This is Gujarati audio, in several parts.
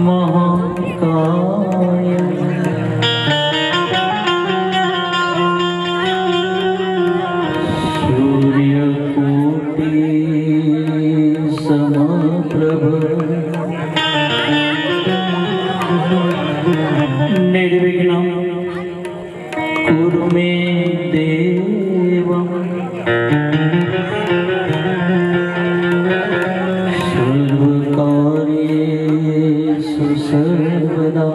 महाकाय सूर्यकोटि समप्रभ निर्विघ्नं कुरु मे देवम् सर्वकार्येषु सर्वदा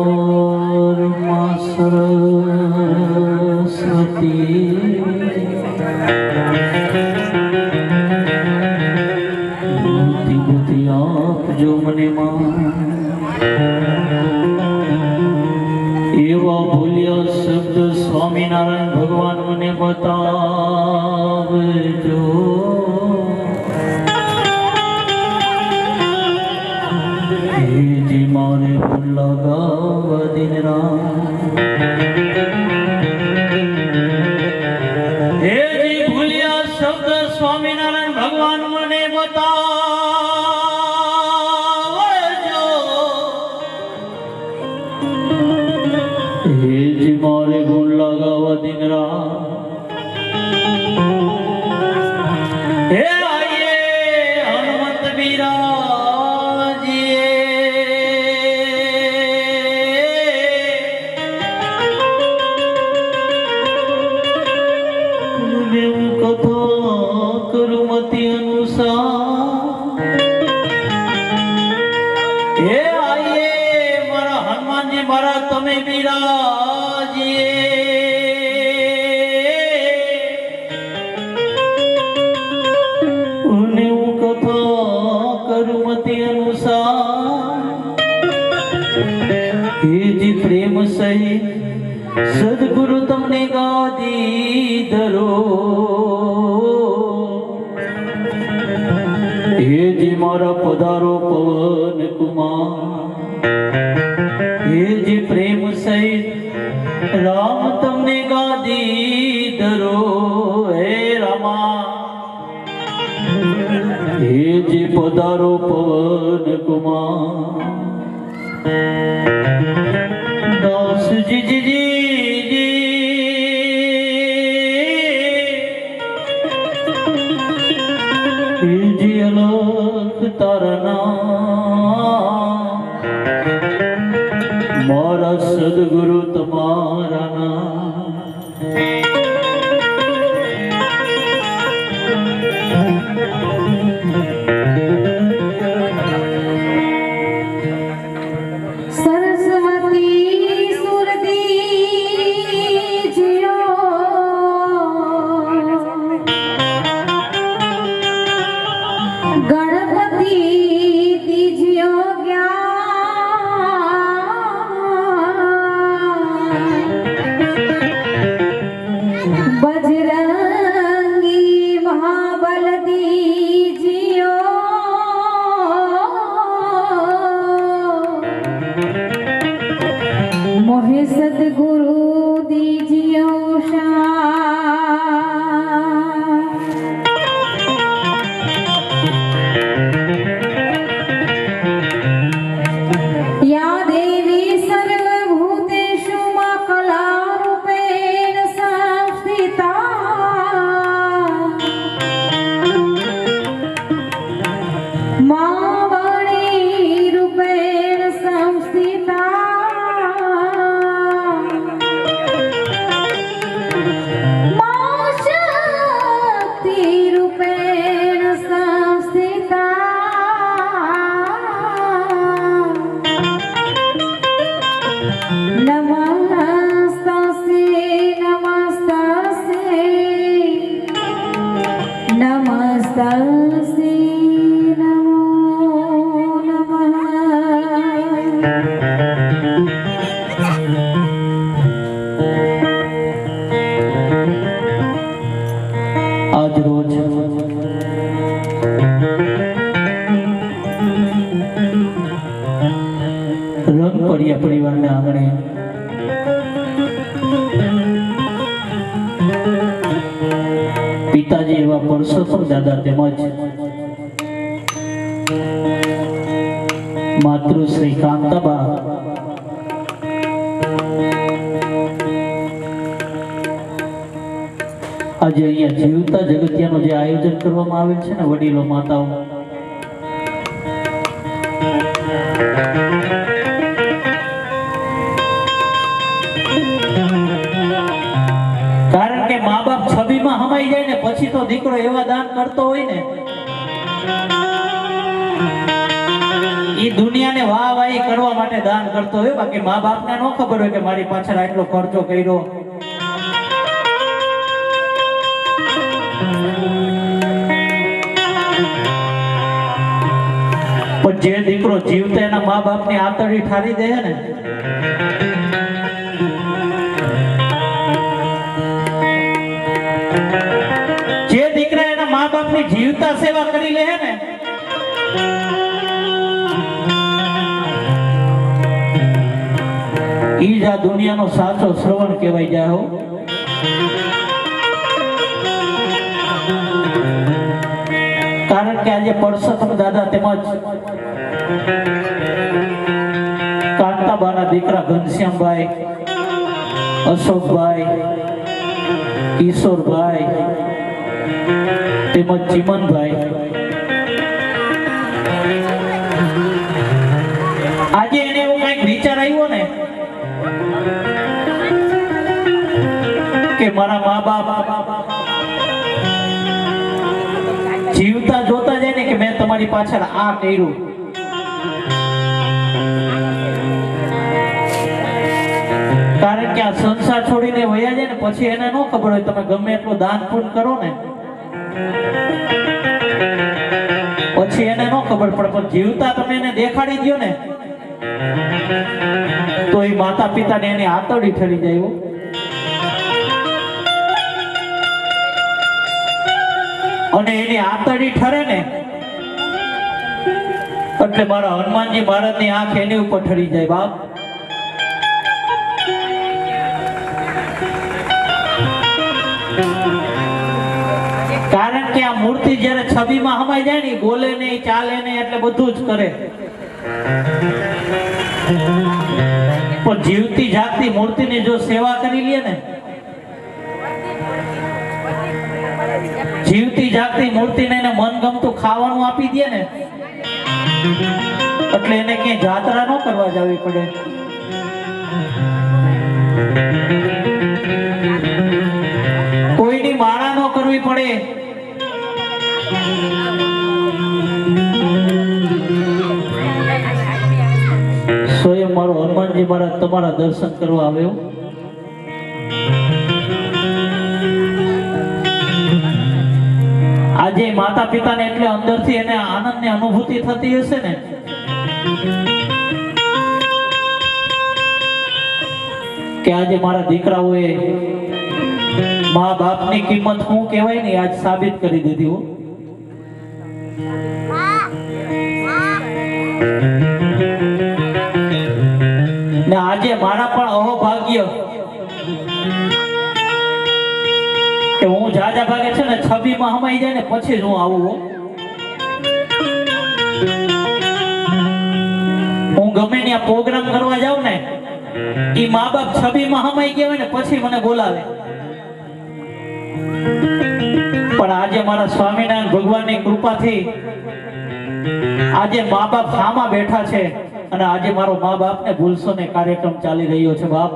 शुभोच्चारमा सरस्वती बुद्धि आप जो मने एवा भूलिया शब्द स्वामीनारायण भगवान मने बतावजो जी मारे भूल लगावा दिन रात हे जी भूलिया शब्द स्वामीनारायण भगवान मने बतावजो हे जी मारे भूल लगावा दिन रात हे आइए हनुमंत बिराजिए कथा करुमति अनुसार हे आइए मारा हनुमान जी मारा तमे बिराजिए कथा करुमति अनुसार हे जी प्रेम सहित सदगुरु तमने गादी धरो हे जी मारा पधारो पवन कुमार हे जी प्रेम सहित राम तमने गादी धरो हे रामा हे जी पधारो पवन कुमार दास जी जी जी जी हे जी अलख तारना मारा सदगुरु तुम्हारा नाम सदगुरु दीजियो या देवी सर्वभूतेषु मा कलारूपेण संस्थिता मा वाणीरूपेण संस्थिता नमस्ते नमो नमः। आज रोज રંગ પડ્યા પરિવારના આંગણે પિતાજી એવા પરસોત્તમ દાદા તેમજ માતૃશ્રી કાંતાબા આજે અહીંયા જીવતા જગતિયાનું જે આયોજન કરવામાં આવેલ છે ને વડીલો માતાઓ, કારણ કે મા બાપ છબીમાં હમાઈ જાય ને પછી તો દીકરો એવા દાન કરતો હોય ને એ દુનિયાને વાહ વાહી કરવા માટે દાન કરતો હોય. બાકી મા બાપને ન ખબર હોય કે મારી પાછળ આટલો ખર્ચો કર્યો. પણ જે દીકરો જીવતા એના મા બાપની આતડી ઠારી દે ને, જે દીકરા એના મા બાપની જીવતા સેવા કરી લે ને, ઈ જ આ દુનિયાનો સાચો શ્રવણ કહેવાય જાય હો. કારણ કે આજે પરસોત્તમ દાદા તેમજ કાંતાબાના દીકરા ઘનશ્યામભાઈ, અશોકભાઈ, કિશોરભાઈ તેમજ ચીમનભાઈ આજે એને એવો કઈક વિચાર આવ્યો ને કે મારા મા બાપ જીવતા જોતા જાય ને કે મેં તમારી પાછળ આ કર્યું. કારણ કે આ સંસાર છોડીને વયા જાય ને પછી એને ન ખબર હોય તમે ગમે એટલું દાન પુણ્ય કરો ને પછી એને ન ખબર પડે. પણ જીવતા તમે એને દેખાડી દો ને તો એ માતા પિતાને એની આતરડી ઠરી જાય. અને એની આતરડી ઠરે ને એટલે મારા હનુમાનજી મહારાજની આંખ એની ઉપર ઠરી જાય બાપ. કારણ કે આ મૂર્તિ જ્યારે છબીમાં હમાઈ જાય ને બોલે નહીં, ચાલે નહીં, એટલે બધું જ કરે. પણ જીવતી જાગતી મૂર્તિની જો સેવા કરી લે ને, જીવતી જાગતી મૂર્તિને એને મનગમતું ખાવાનું આપી દે ને એટલે એને ક્યાંય જાત્રા ન કરવા જવી પડે. કોઈની માળા ન કરવી પડે. સ્વયં મારો હનુમાનજી મહારાજ તમારા દર્શન કરવા આવ્યો. આજે માતા પિતાને એટલે અંદરથી એને આનંદની અનુભૂતિ થતી હશે ને કે આજે મારા દીકરાઓએ મા બાપની કિંમત શું કહેવાય ને આજ સાબિત કરી દીધી હો. ને આજે મારા પણ અહોભાગ્ય કે હું જાજા ભાગે છે ને છબીમાં હમાઈ જાય ને પછી જ હું આવું. હું ગમે ત્યાં પ્રોગ્રામ કરવા જાઉં ને ઈ મા બાપ છબીમાં હમાઈ ગયા હોય ને પછી મને બોલાવે. પણ આજે મારા સ્વામિનારાયણ ભગવાનની કૃપાથી આજે મા બાપ સામા બેઠા છે અને આજે મારો મા બાપને ભૂલશો ને કાર્યક્રમ ચાલી રહ્યો છે બાપ.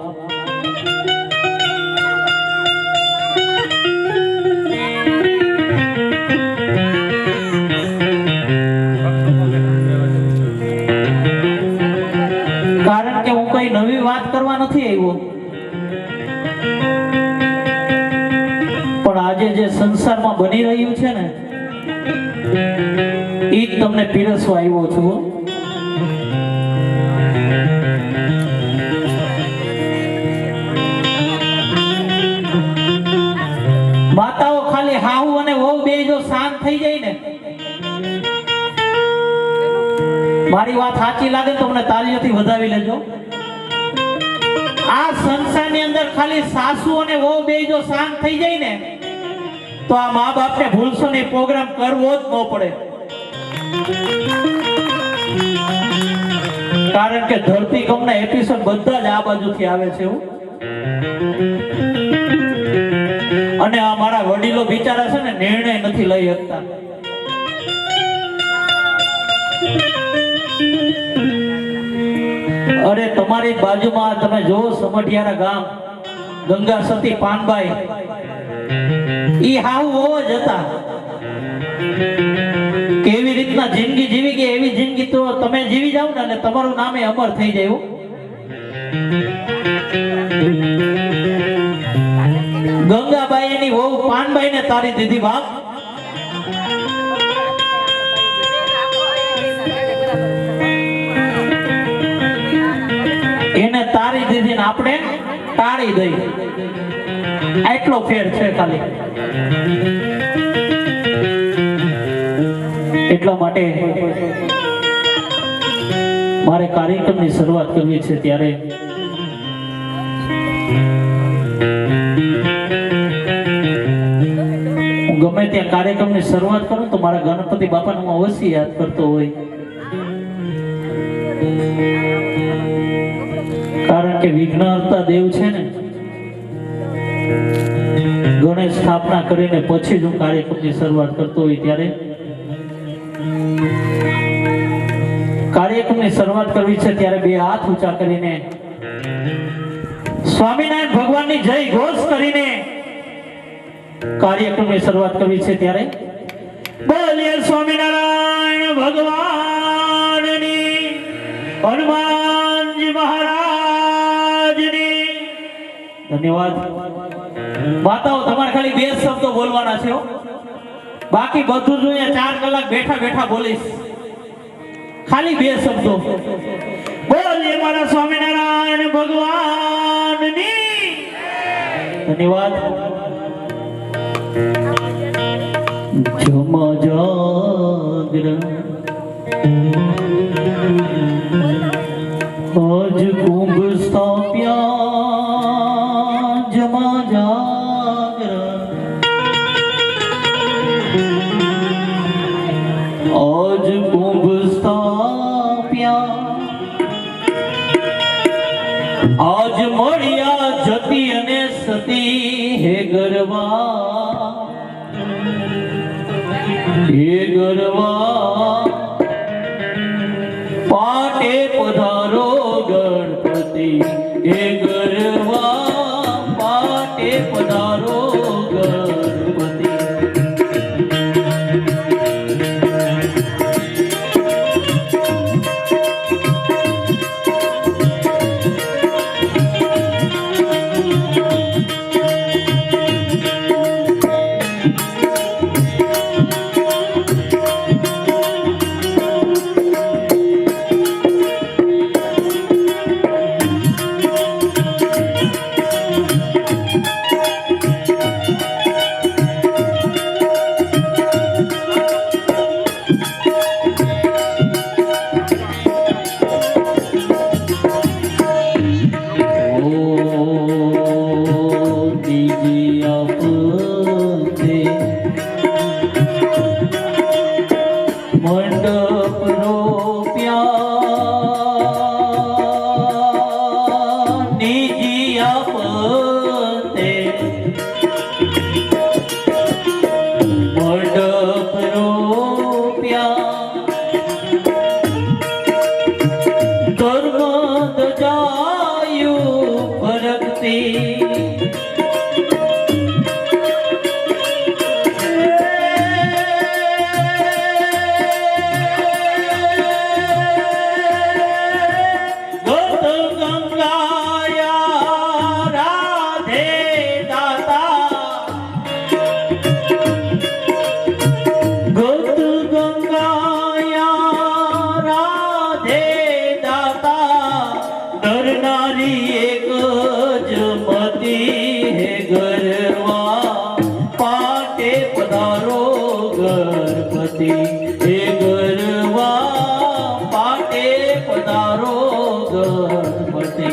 કારણ કે હું કઈ નવી વાત કરવા નથી આવ્યો, પણ આજે જે સંસારમાં બની રહ્યું છે ને એ જ તમને પીરસવા આવ્યો છું. માતાઓ ખાલી હાહુ અને વહુ બે જો શાંત થઈ જાય ને, મારી વાત સાચી લાગે તો મને તાળીઓથી વધાવી લેજો. આ સંસારની અંદર ખાલી સાસુ અને વહુ બે જો શાંત થઈ જાય ને તો આ મા બાપને ભૂલશો નહીં, પ્રોગ્રામ કરવો જ ન પડે. કારણ કે ધરતીકંપના એપિસોડ બધા જ આ બાજુથી આવે છે એવું. અને આ મારા વડીલો બિચારા છે ને નિર્ણય નથી લઈ શકતા. અરે તમારી બાજુમાં તમે જો સમઢિયારા ગામ ગંગા સતી પાનબાઈ ઈ હાવ હોવો જ હતા. કેવી રીતના જિંદગી જીવી ગઈ એવી જિંદગી તો તમે જીવી જાવ ને અને તમારું નામે અમર થઈ જાય એવું. ગંગાબાઈ એની વહુ પાનબાઈ ને તારી દીધી બાપ. એને તારી દીધી ને આપણે ટાળી દઈ. આટલો ફેર છે ખાલી. એટલા માટે મારે કાર્યક્રમની શરૂઆત કરવી છે ત્યારે હું ગમે ત્યાં કાર્યક્રમની શરૂઆત કરું તો મારા ગણપતિ બાપાને હું અવશ્ય યાદ કરતો હોય. કારણ કે વિઘ્નહર્તા દેવ છે ને, ગણેશ સ્થાપના કરીને પછી જ હું કાર્યક્રમની શરૂઆત કરતો હોય ત્યારે કાર્યક્રમની શરૂઆત કરવી છે ત્યારે બે હાથ ઊંચા કરીને સ્વામિનારાયણ ભગવાનની જય ઘોષ કરીને કાર્યક્રમની શરૂઆત કરવી છે ત્યારે બોલીએ સ્વામિનારાયણ ભગવાનની, હનુમાનજી મહારાજની. ધન્યવાદ. માતાઓ તમારે ખાલી બે શબ્દો બોલવાના છે, બાકી બધું જ અહીંયા 4 કલાક બેઠા બેઠા બોલીશ. ખાલી બે શબ્દો બોલીએ મારા સ્વામિનારાયણ ભગવાનની. ધન્યવાદ. જમા જાગર આજ કુંભ સ્થાપ્યા, જમા જાગર આજ કુંભ સ્થાપ્યા, આજ મળ્યા જતી અને સતી હે ગરવા, હે ગરવા પાટે પધારો ગણપતિ, હે ગરવા પાટે પધારો ગણપતિ. મંડપ રોપ્યા નીજી આપતે, મંડપ રોપ્યા ધર્મ દજાયું ફરકતી, ગણપતિ હે ગરવા પાટે પધારો ગણપતિ.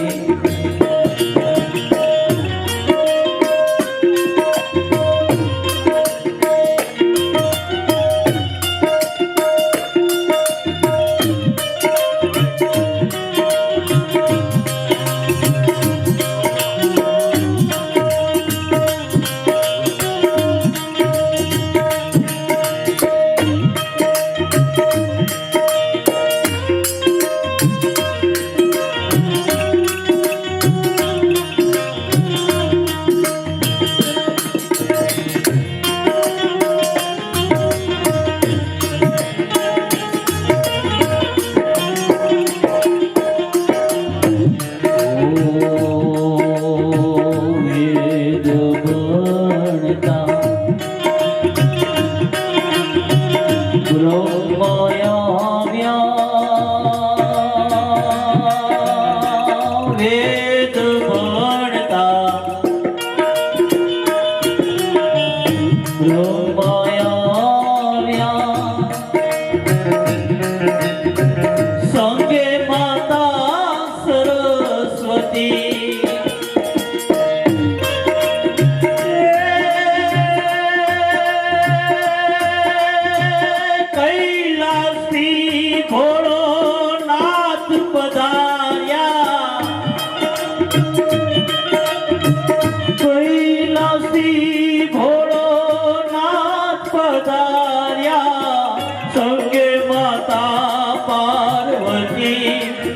પધાર્યા સંગે માતા પાર્વતી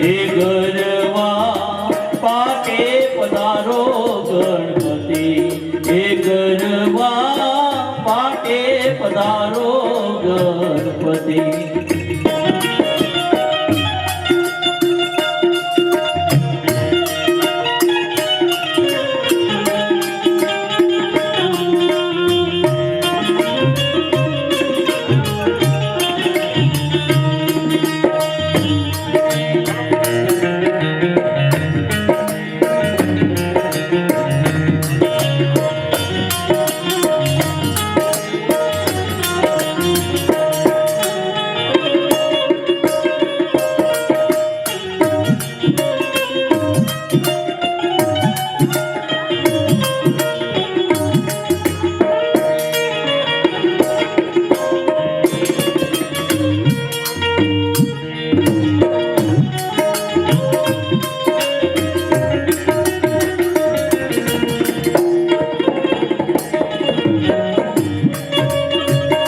એ ગરવા પાટે પધારો ગણપતિ એ ગરવા પાટે પધારો ગણપતિ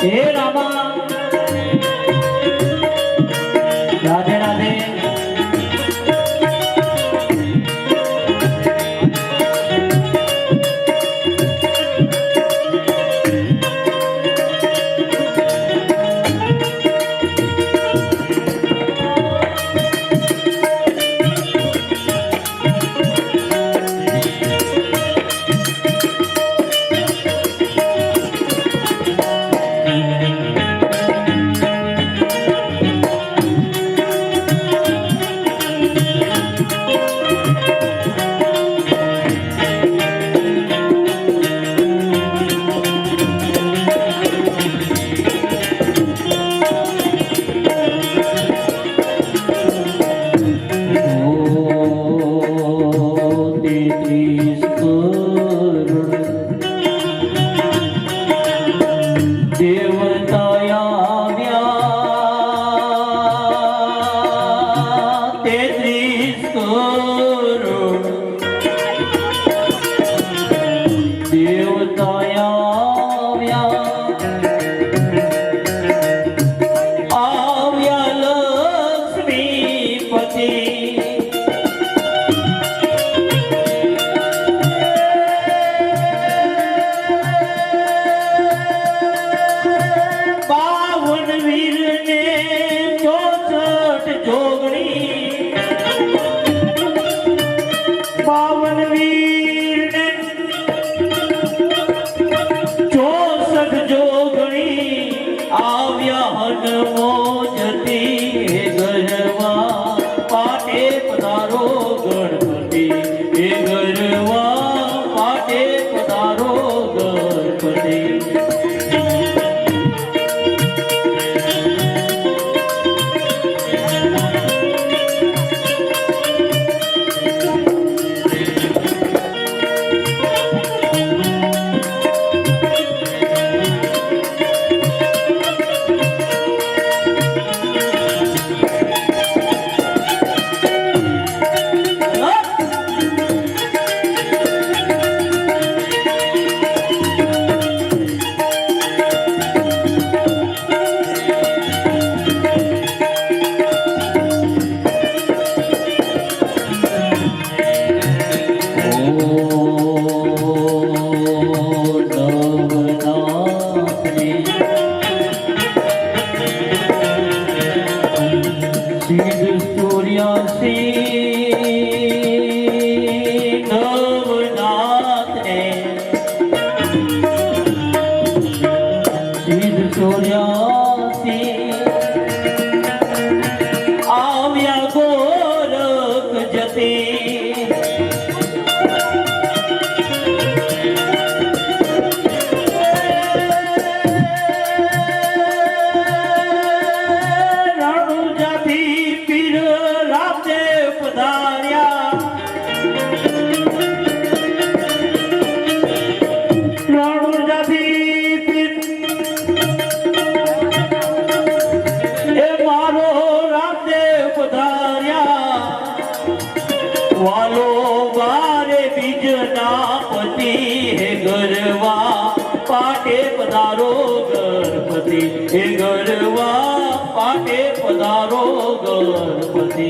હે રામા રાધે રાધે પાટે પધારો ગણપતિ હે ગરવા પાટે પધારો ગણપતિ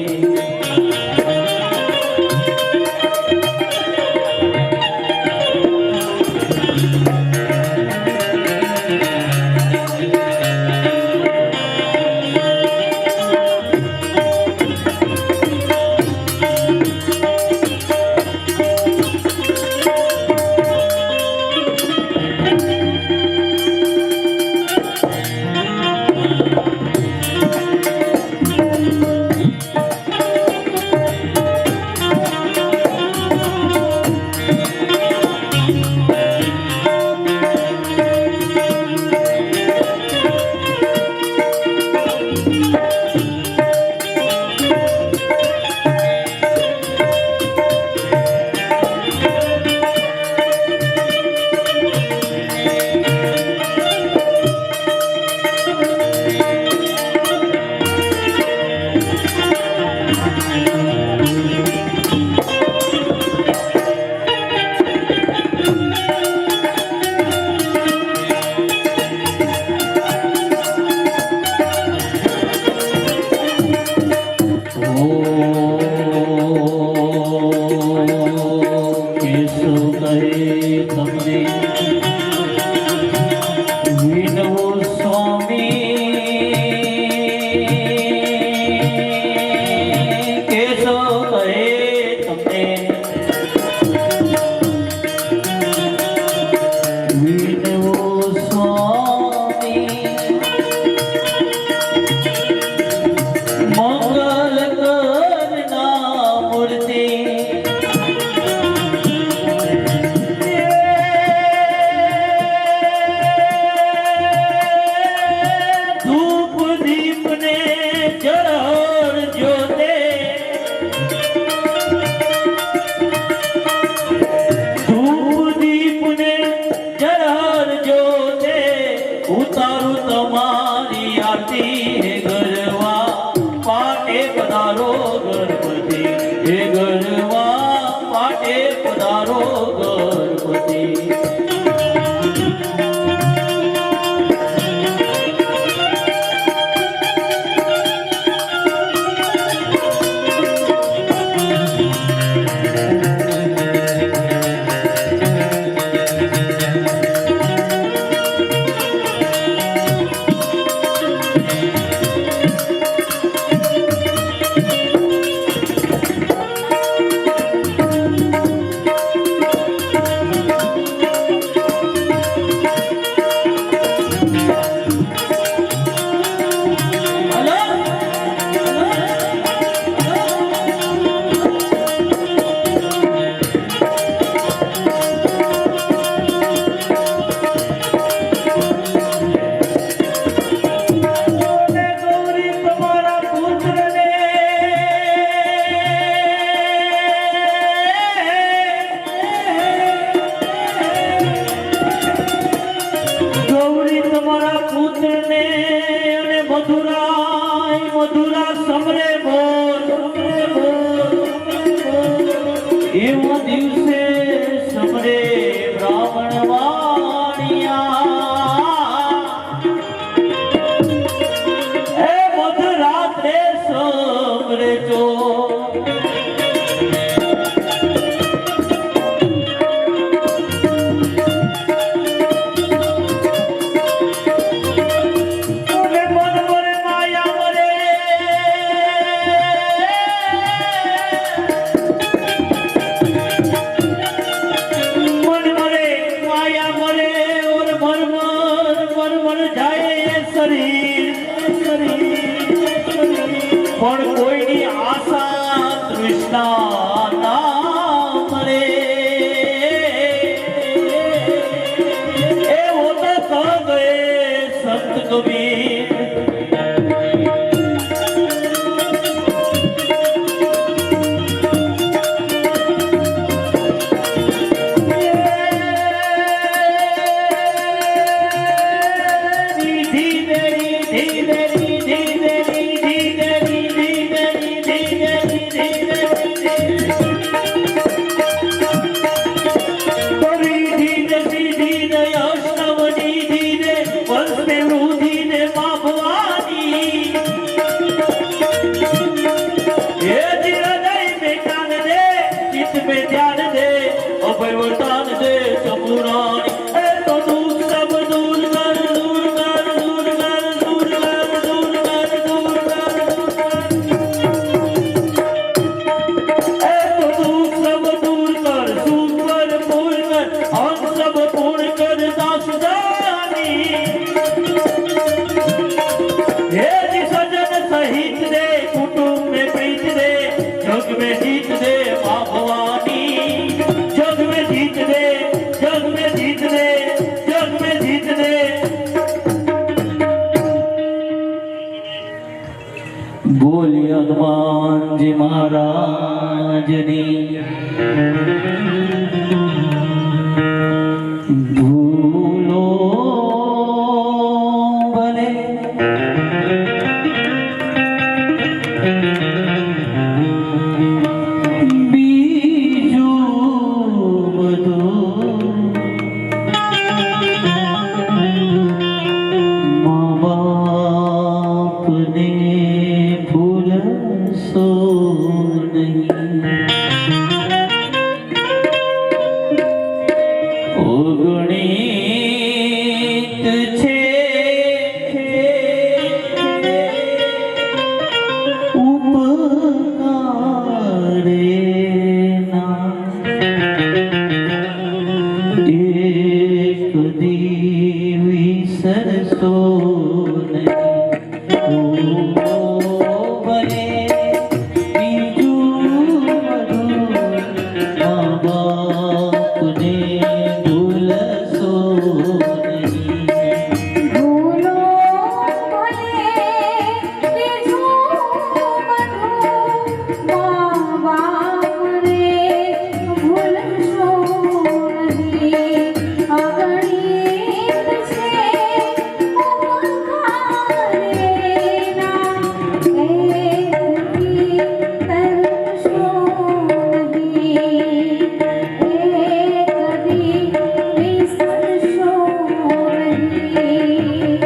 ધીરે में जीत दे माँ भवानी, जग में जीत दे, जग में जीत दे, जग में जीत दे। बोलिए हनुमान जी महाराज ने भूलो भले बीजू बधू माँ बाप ने भूल सो नहीं। गणित छे उपकारे ना एक देवी सरसो नहीं। ओ भले बीजू मधु माँ बाप ने भूल सो नहीं। ભૂલો ભલે બીજું બધું મા બાપને ભૂલશો નહીં. અગણિત છે ઉપકારેના, એકથી તરશો નહીં. એકદી વિસરશો નહીં.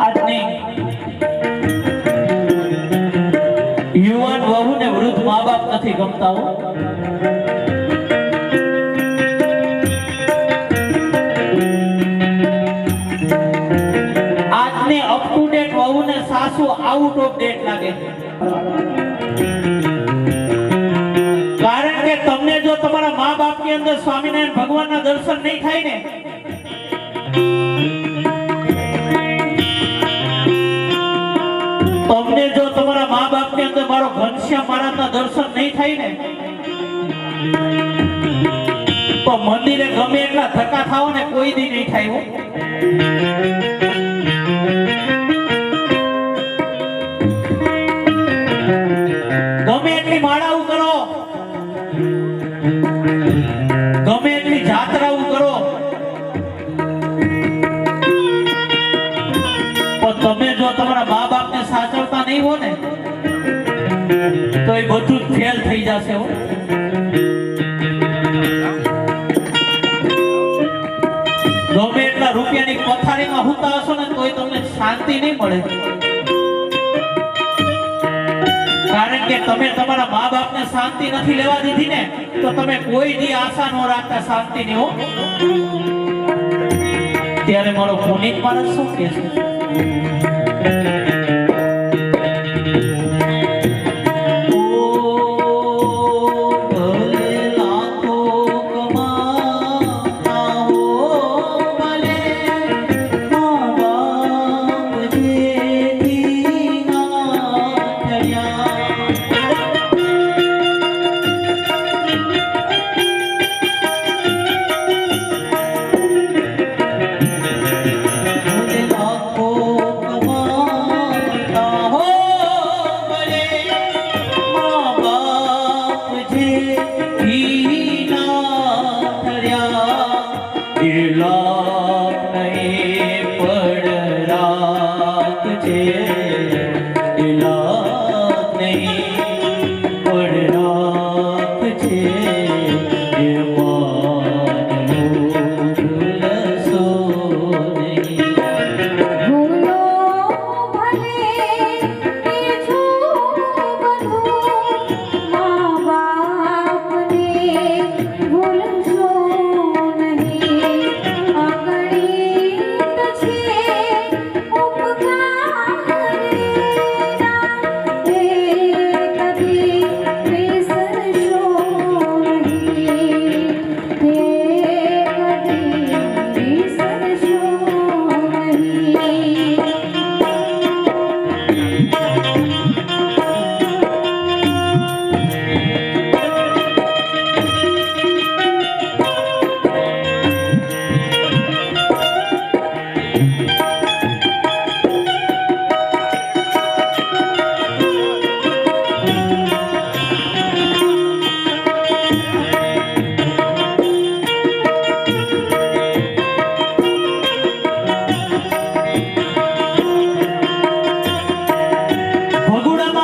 આજની યુવાન વહુ ને વૃદ્ધ મા બાપ નથી ગમતા હો. આજની અપ ટુ ડેટ વહુ ને સાસુ આઉટ ઓફ ડેટ લાગે છે. કારણ કે તમને જો તમારા મા બાપ ની અંદર સ્વામિનારાયણ ભગવાનના દર્શન નહીં થાય ને, તમને જો તમારા મા બાપ ની અંદર મારો ઘનશ્યામ મહારાજના દર્શન નહીં થાય ને, તો મંદિરે ગમે એટલા ધક્કા થાવ ને કોઈ દી નહીં થાય હો. ગમે એટલી માળાઓ કરો, ગમે એટલી જાત્રાઓ કરો, પણ તમે જો તમારા મા બાપ ને સાચવતા નહીં હો ને, તો એ બધું જ ફેલ થઈ જશે હો. ગમે એટલા રૂપિયાની પથારીમાં હુતા હશો ને તોય તમને શાંતિ નહીં મળે. કારણ કે તમે તમારા મા બાપ ને શાંતિ નથી લેવા દીધી ને, તો તમે કોઈ દી આશા ન રાખતા શાંતિ ની હો. ત્યારે મારો પુનિત માણસ શું કહે છે?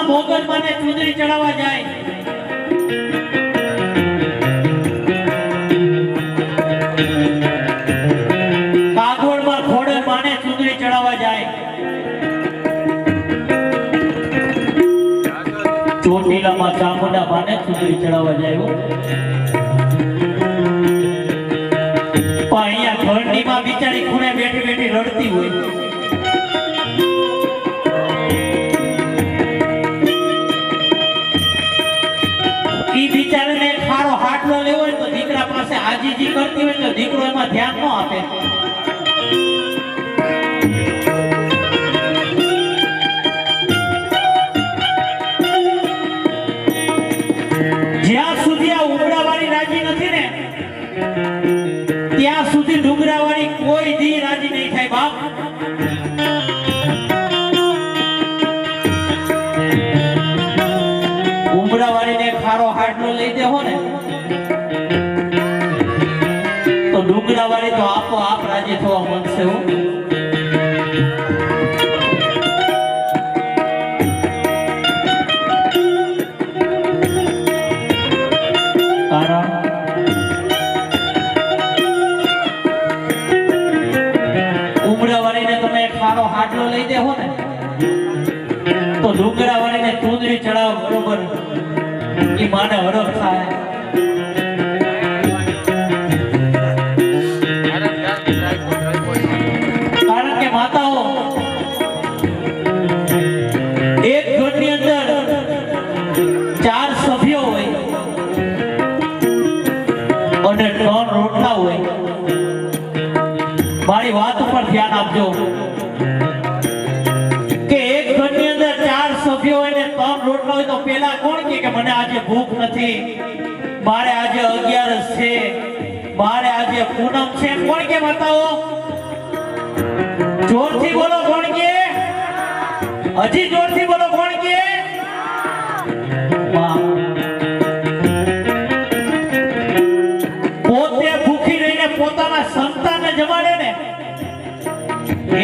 કાગવડમાં મોગલમાને ચૂંદડી ચડાવવા જાય, કાગવડમાં ખોડલમાને ચૂંદડી ચડાવવા જાય, ચોટીલામાં ચામુંડા માને ચૂંદડી ચડાવવા જાય હો. પણ અહીંયા ઘરની માં બિચારી ખૂણે બેઠી બેઠી રડતી હોય. ઈ બિચારાને ખારો હાટલો લેવો હોય તો દીકરા પાસે આજીજી કરતી હોય તો દીકરો એમાં ધ્યાન ન આપે. જ્યાં સુધી આ ઉમરાવાળી રાજી નથી ને ત્યાં સુધી ડુંગરાવાળી કોઈ દી રાજી નહીં થાય બાપ. ઉમરાવાળીને ખારો હાડલો લઈ દેવો ને તો ડુંગરાવાળી તો આપોઆપ રાજી થવા માંગશે હો. કારણ ઉમરાવાળીને તમે ખારો હાડલો લઈ દેવો ને તો ડુંગરાવાળીને ચૂંદડી ચડાવ બરોબર ઈ માને હરખ થાય. કારણ કે માતાઓ એક ઘરની અંદર 4 સભ્યો હોય અને 3 રોટલા હોય. મારી વાત ઉપર ધ્યાન આપજો કે એક ઘરની અંદર 4 સભ્યો હોય ને 3 રોટલા હોય તો પેલા કોણ કે મને આજે ભૂખ નથી, મારે આજે 11 છે, મારે આજે પૂનમ છે, કોણ કે બતાવો? જોરથી બોલો કોણ કે? હજી જોરથી બોલો કોણ કે? પોતે ભૂખી રહીને પોતાના સંતાનને જમાડે ને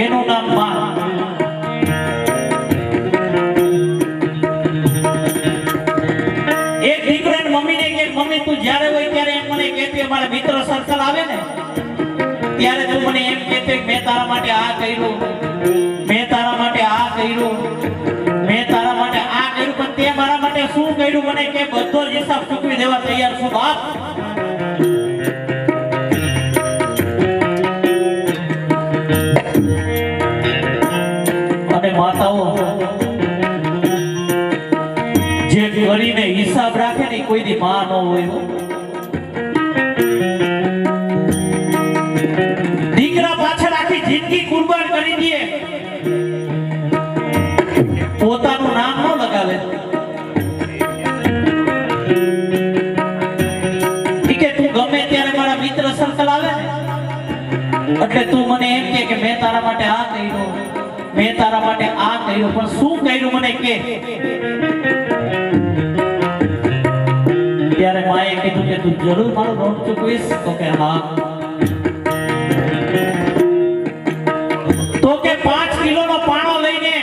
એનું નામ માં. એક દીકરાને મમ્મીને કે મમ્મી તું જ્યારે હોય ત્યારે એમ મને કહેતી અમારા મિત્ર સર્કલ આવે ને ત્યારે તું મને એમ કહેતી મેં તારા માટે આ કર્યું, મેં તારા માટે આ કર્યું, મેં તારા માટે આ કર્યું, પણ તે મારા માટે શું કર્યું મને કે બધો જ હિસાબ ચૂકવી દેવા તૈયાર છું બાપ. અને માતાઓ જે કરીને હિસાબ રાખે ને કોઈ દી માં ન હોય. દીકરા પાછળ આખી જિંદગી કુરબાન કરી દે, પોતાનું નામ ન લગાવે. કે તું ગમે ત્યારે મારા મિત્ર સર્કલ આવે ને એટલે તું મને એમ કે મેં તારા માટે આ કર્યું, મેં તારા માટે આ કર્યું, પણ શું કર્યું મને કે? ત્યારે માએ કીધું કે તું જરૂર મારું ઋણ ચૂકવીશ? તો કે હા. તો કે 5 કિલોનો પાણો લઈને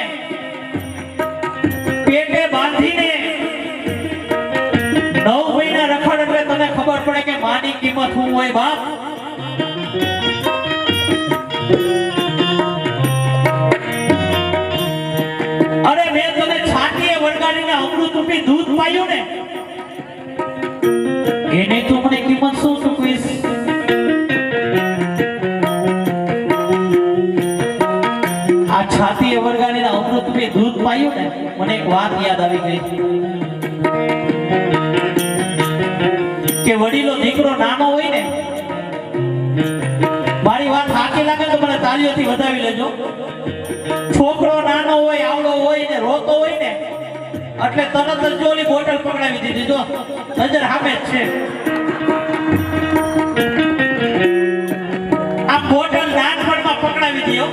પેટે બાંધીને 9 મહિના રખડ એટલે તને ખબર પડે કે માની કિંમત શું હોય બાપ. અરે મેં તને છાતીએ વળગાડીને અમૃત રૂપી દૂધ પાયું ને એને તું મને કિંમત શું ચૂકવીશ? આ છાતીએ વળગાડીને અમૃત રૂપી દૂધ પાયું ને મને એક વાત યાદ આવી ગઈ કે વડીલો દીકરો નાનો હોય ને, મારી વાત સાચી લાગે તો મને તાળીઓથી વધાવી લેજો. છોકરો નાનો હોય આવડો હોય ને રોતો હોય ને એટલે તરત જ ઓલી બોટલ પકડાવી દીધી. જો નજર સામે જ છે આ બોટલ નાનપણમાં પકડાવી દીધો.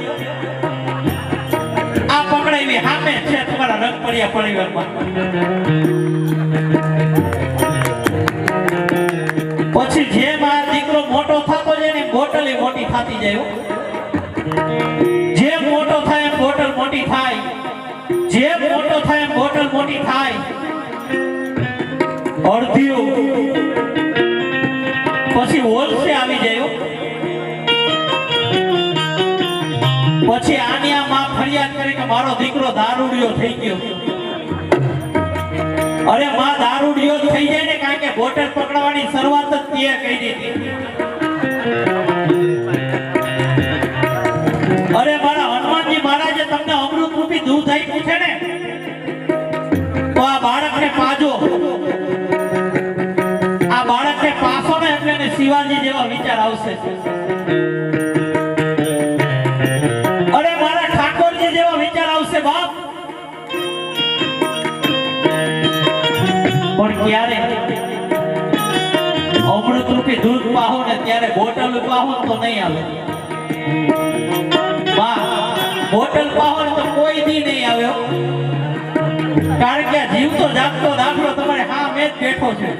આ પકડાવી સામે જ છે તમારા રંગપડિયા પરિવારમાં. પછી જેમ આ દીકરો મોટો થતો જાય ને બોટલ એ મોટી થતી જાય. જેમ મોટો થાય એમ બોટલ મોટી થાય, જેમ મોટો મોટો થાય એમ બોટલ મોટી થાય. અડધીઓ પછી હોલસે આવી જાય હો. પછી આની આ માં ફરિયાદ કરે કે મારો દીકરો દારૂડિયો થઈ ગયો. અરે માં દારૂડિયો જ થઈ જાય ને, કારણ કે બોટલ પકડવાની શરૂઆત જ તે કરી દીધી. અરે મારા હનુમાનજી મહારાજે તમને અમૃત રૂપી દૂધ આપ્યું છે ને, તો આ બાળકને પાજો. આ બાળકને પાસો ને એટલે એને શિવાજી જેવા વિચાર આવશે. અરે મારા ઠાકોરજી જેવા વિચાર આવશે બાપ. પણ ક્યારે અમૃત રૂપી દૂધ પાહો ને ત્યારે બોટલ પાહો તો નહીં આવે. બોટલ પાહો તો કોઈ દી નહીં આવ્યો, કારણ કે જીવતો જાગતો દાખલો તમારે હા મેં જ બેઠો છે.